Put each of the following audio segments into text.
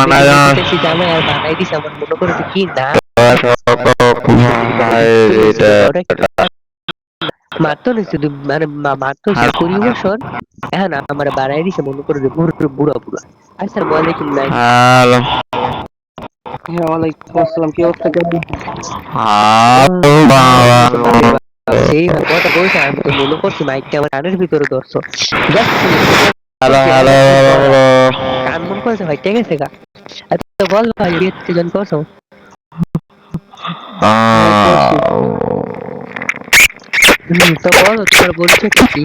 দেখে বলতেছি জামাই আর বানাই দিছে আমার মনে করে যে কি না ওটা মাত্র নিচ্ছে মানে মাত্র ছিল পরিবেশন এখন আমার বানাই দিছে মনে করে যে বুড়া বুড়া আসসালামু আলাইকুম নাই হ্যালো। হ্যাঁ, ওয়ালাইকুম আসসালাম। কি অবস্থা, কেমন? বাপরে বাপ, সেই কথা বলছে আমি তো মনে করছি মাইকটা আমার কানের ভিতরে ধরছো জাস্ট হ্যালো করছি হ্যালো কি করা হ্যালো। কান মন করেছে ভাই ঠিক আছে গা আচ্ছা বল ভাই বিয়ে জন করছো হ্যাঁ, করছি। তো বলো তোমার পরিচয়টা কি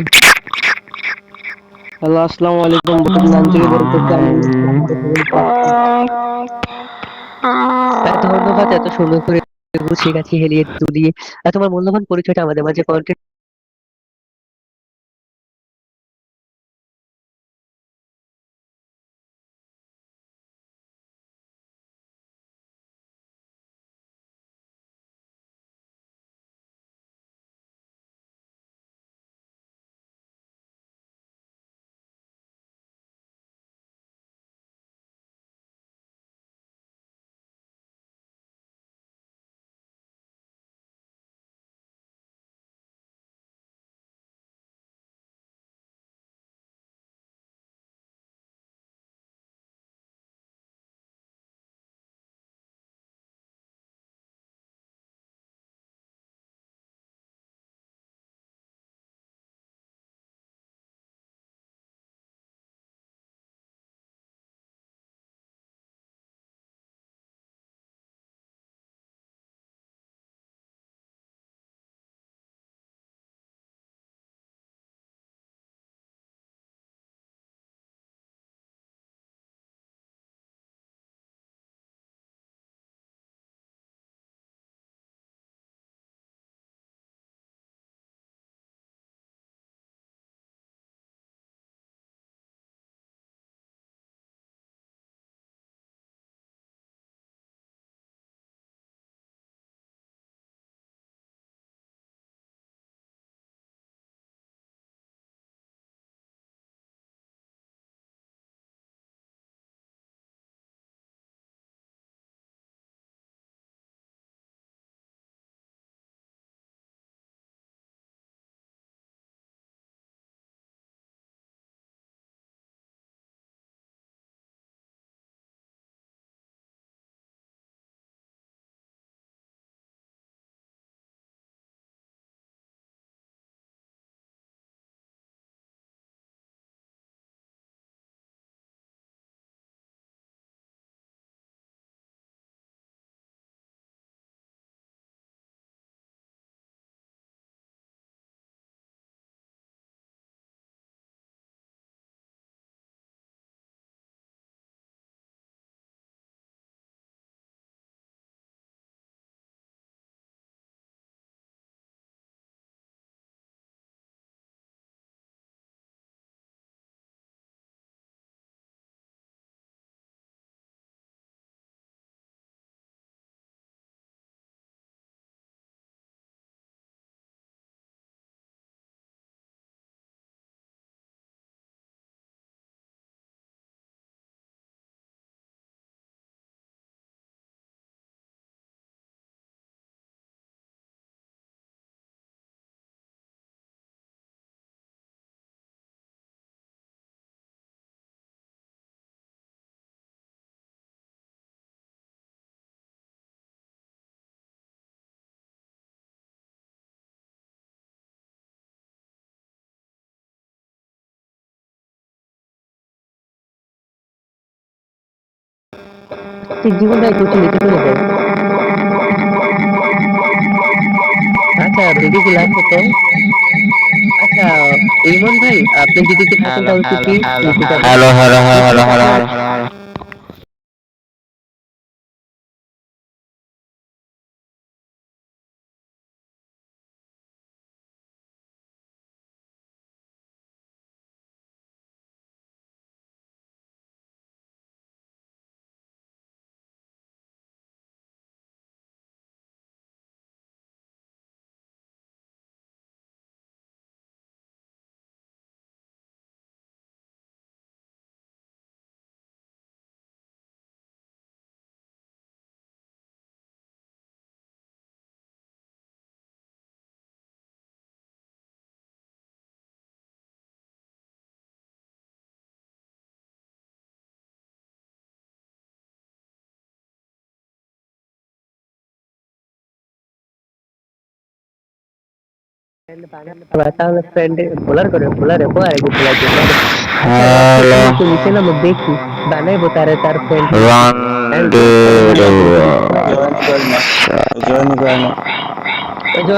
হ্যালো, আসসালামু আলাইকুম। বদনাম থেকে বলতেছি আমি। ধন্যবাদ এত সুন্দর করে গুছিয়ে গাছিয়ে হেলিয়ে দুলিয়ে তোমার মূল্যবান পরিচয়টা আমাদের মাঝে কন্টেন্ট জীবনটাই করছে লিখে ফেলে দেয় আচ্ছা বেবি কি লাগবে তো আচ্ছা ইমন ভাই আপনি যদি থাকেন হ্যালো তাহলে একটু হ্যালো প্লিজ হ্যালো নিচে যাবেন হ্যালো হ্যালো নিচে হ্যালো হ্যালো যাবেন হ্যালো। তাহলে ফ্রেন্ড বোলার করে বোলারে বয়ার কি বোলার জন্য আচ্ছা রক্ত হ্যালো তুমি তুমি চেনো মুখ দেখি বানাইবো তারে তার ফ্রেন্ড রন্ডু জয়েন করে না। জয়েন করে না। ওই যে